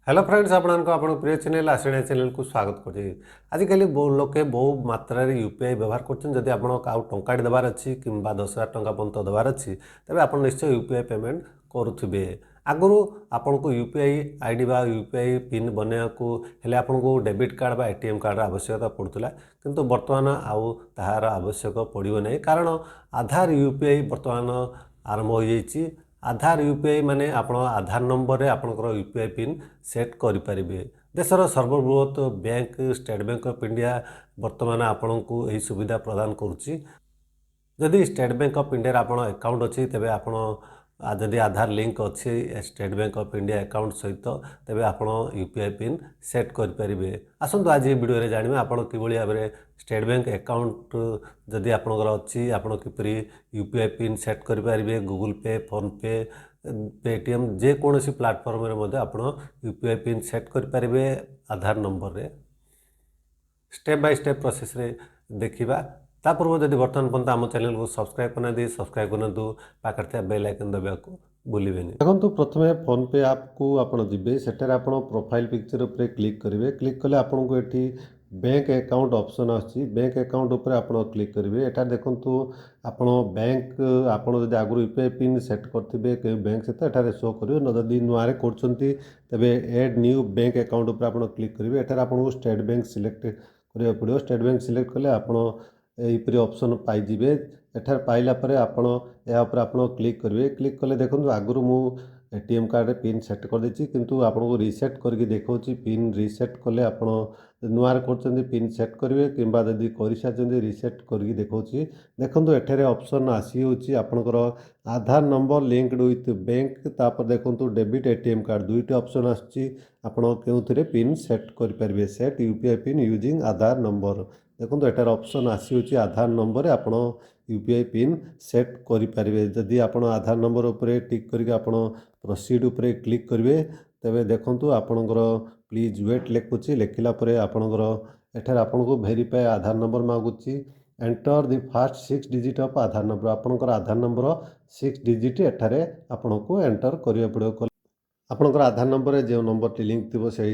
Hello friends आपण प्रिय channel आश्रय चैनल को स्वागत कर आजिकल लोके बहु मात्रा यूपीआई व्यवहार करदी आप टंका देवार अच्छी कि 10,000 टंका पर्यटन देवार अच्छी तेज आप निश्चय यूपीआई पेमेंट करुवे आगु आपन को यूपीआई आईडी बा यूपीआई पिन बनवा को हेले आपन को डेबिट कार्ड बा एटीएम कार्ड आवश्यकता पड़ूला किंतु बर्तमान आउ ताहार आवश्यक पड़ो नहीं कारण आधार यूपीआई बर्तमान आरंभ हो जाइए। आधार यूपीआई माने आपण आधार नंबर रे आपनकर यूपीआई पिन सेट करें। देशर सर्वबृहत bank state bank of India वर्तमान आपण को यही सुविधा प्रदान करुच्ची। जदि स्टेट बैंक ऑफ इंडिया आपण अकाउंट अच्छी तेरे आप जदि आधार लिंक अच्छी state bank of India account सहित तेरे आप यूपीआई पिन सेट करें। आसतु आज वीडियो जानवे आप भाव स्टेट बैंक अकाउंट जदि आपंकर अच्छी आप किपरि यूपीआई पिन सेट करें गूगल पे फोन पे पेटीएम जेकोसी प्लाटफर्म आप यूपीआई पिन सेट करें आधार नंबर रे स्टेप बाय स्टेप प्रोसेस रे देखा ता पूर्व जब बर्तमान पर्यटन आम चैनल को सब्सक्राइब करना दी सब्सक्राइब करना पाखे बेल आइकन दबा को भूलें। देखो प्रथम फोन पे आप को आपड़ जी से प्रोफाइल पिक्चर उपर क्लिक करेंगे। क्लिक कले आपन को ये बैंक अकाउंट ऑप्शन आसी बैंक अकाउंट उपर आप क्लिक करेंगे। एटा देखो आपण बैंक आपड़ जब आगु यूपीआई पिन सेट करेंगे कई बैंक सहित एठार शो कर जदि नुआ कर एड न्यू बैंक अकाउंट उपर आप क्लिक करेंगे। एठार आपको स्टेट बैंक सिलेक्ट करा पड़ो। स्टेट बैंक सिलेक्ट कले आपड़ यहीपरि ऑप्शन पाइबे। एठार पाइला परे आपण या ऊपर आपण क्लिक करेंगे। क्लिक कले देखो आगुरी मु एटीएम कार्ड पिन सेट कर देछि किंतु आपन को रीसेट करके देखौछि पिन रीसेट कले आपण नुआर करछन्ती पिन सेट करेंगे किंबा जदि कर सारछन्ती रीसेट करके देखौछि। देखंतु एठारे ऑप्शन आसी होछि आपनकर आधार नंबर लिंक्ड विथ बैंक तापर देखंतु डेबिट एटीएम कार्ड दुईटी ऑप्शन आछि आपण केउथरे पिन सेट कर परिबे सेट यूपीआई पिन यूजिंग आधार नंबर। देखो एटार ऑप्शन आसी होछि आधार नंबर आप यूपीआई पिन सेट करें। जदि आप आधार नंबर उपर टिक करके आप प्रोसीड उपर क्लिक करेंगे तेरे देखो आपणकर प्लीज वेट लिखुची लिखला आपणकर एठार आपन को वेरीफाई आधार नंबर मागुची enter the first 6 digit of Aadhaar number आपणकर आधार नंबर 6 डिजिट एठारे आपन को एंटर करिया पड़ो। आपणकर आधार नंबर जो नंबर लिंक थी से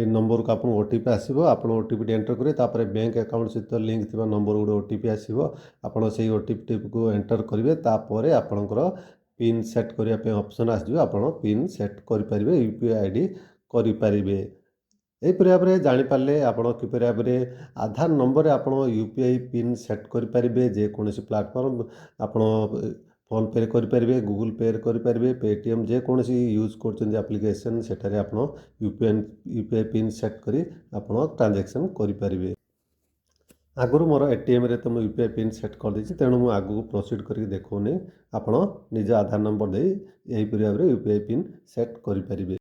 नंबर को आपको ओटीपी आसो आप ओटीपी एंटर करेंगे तापर बैंक अकाउंट सहित लिंक थी नंबर गोटे ओटीपी आसो आपड़ से ओटीपी को एंटर करेंगे तापर आपणकर पिन सेट करने ऑप्शन आसो आप पिन सेट करेंगे यूपीआई आईडी करेंगे। यहीपरि भाव में जापारे आप किपर भाव में आधार नंबर आप यूपीआई पिन सेट करेंगे जेकोसी प्लाटफर्म आप फोन पे करेंगे गूगल पे करेंगे पेटीएम जेकोसी यूज कर एप्लिकेशन सेठारे आप यूपीआई पिन सेट कर ट्रांजैक्शन करेंगे। आगुरी मोर एटीएम रे तो यूपीआई पिन सेट कर देछि तेणु मु आगु प्रोसीड करके देखौनी आप निज आधार नंबर दे यहीपरि भाव में यूपीआई पिन सेट करेंगे।